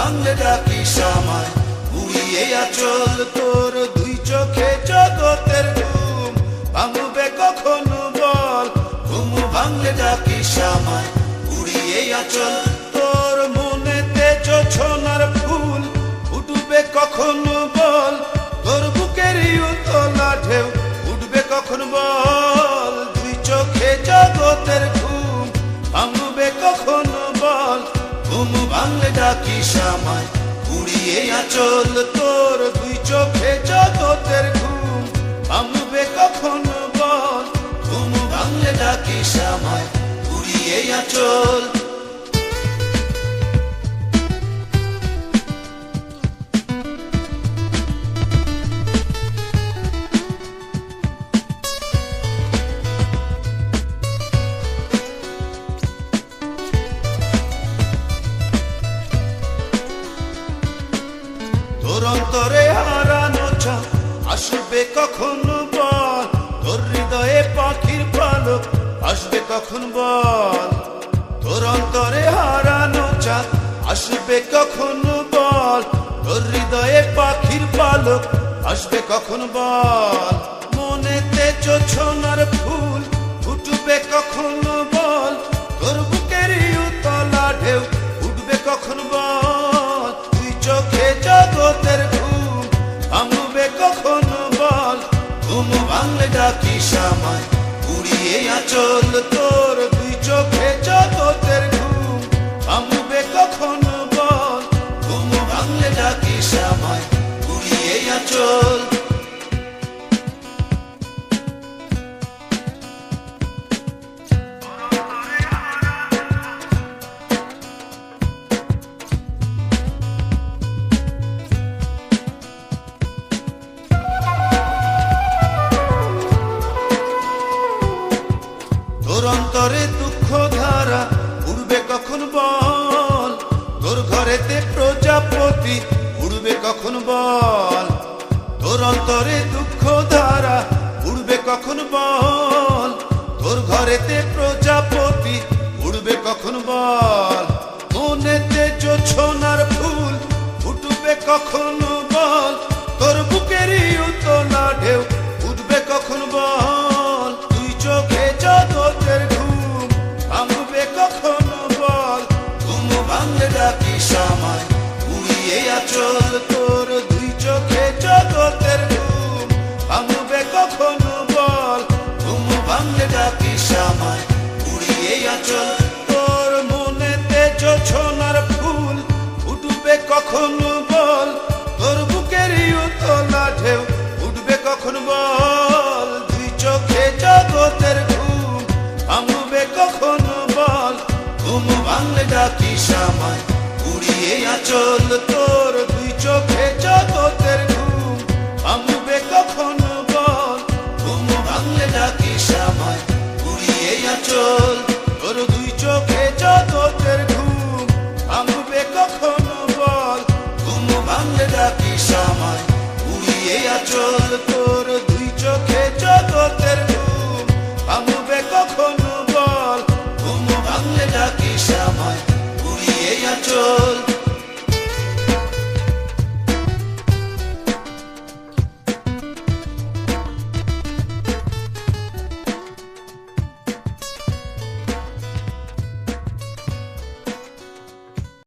ভাঙলে ডাকিস আমায়, উড়িয়ে আঁচল তোর দুই চোখে জগতের ঘুম ভাঙবে কখন বল, ঘুম ভাঙলে ডাকিস আমায়, উড়িয়ে আঁচল তোর মনেতে জোছনার ফুল উঠবে কখন বল, তোর বুকের উতলা ঢেউ উঠবে কখন বল, দুই চোখে জগতের ঘুম ভাঙবে কখন বল, ঘুম ভাঙলে ডাকিস আমায়, উড়িয়ে আঁচল তোর দুই চোখে জগতের ঘুম ভাঙবে কখন বল, ঘুম ভাঙলে ডাকিস আমায়, উড়িয়ে আঁচল। তোর অন্তরে হারানো চাঁদ আসবে কখন বল, তোর হৃদয়ে পাখির পালক আসবে কখন বল, তোর অন্তরে হারানো চাঁদ আসবে কখন বল, তোর হৃদয়ে পাখির পালক আসবে কখন বল, মনেতে জোছনার ফুল ফুটবে কখন বল, তোর বুকের উতলা ঢেউ উঠবে কখন বল, তুই চোখে জগতের ঘুম ভাঙবে কখন বল, ঘুম ভাঙলে ডাকিস আমায়, উড়িয়ে আঁচল তোর দুই চোখে জগতের ঘুম ভাঙবে কখন বল, ঘুম ভাঙলে ডাকিস আমায়, উড়িয়ে আঁচল। তোর অন্তরে দুঃখ ধারা উড়বে কখন বল, তোর ঘরেতে প্রজাপতি উড়বে কখন বল, তোর অন্তরে দুঃখ ধারা উড়বে কখন বল, তোর ঘরেতে প্রজাপতি উড়বে কখন বল, মনেতে জোছনার ফুল ফুটবে কখন বল, তোর বুকের উতলা ঢেউ উঠবে কখন বল, তুই চোখে জগতের ঘুম ভাঙবে কখন বল, ঘুম ভাঙলে ডাকিস আমায়, উড়িয়ে আঁচল তোর দুই চোখে জগতের ঘুম ভাঙবে কখন বল, ঘুম ভাঙলে ডাকিস আমায়, উড়িয়ে আঁচল তোর মনেতে জোছনার ফুল উঠবে কখন বল, তোর বুকের উতলা ঢেউ উঠবে কখন বল, দুই চোখে জগতের ঘুম ভাঙবে কখন বল, ঘুম ভাঙলে ডাকিস আমায়, উড়িয়ে আঁচল তোর দুই চোখে জগতের ঘুম ভাঙবে কখন বল, ঘুম ভাঙলে ডাকিস আমায়, উড়িয়ে আঁচল তোর দুই চোখে জগতের ঘুম ভাঙবে কখন বল, ঘুম ভাঙলে ডাকিস আমায়, উড়িয়ে আঁচল তোর দুই চোখে জগতের ঘুম ভাঙবে কখন বল, ঘুম ভাঙলে ডাকিস আমায়, উড়িয়ে আঁচল।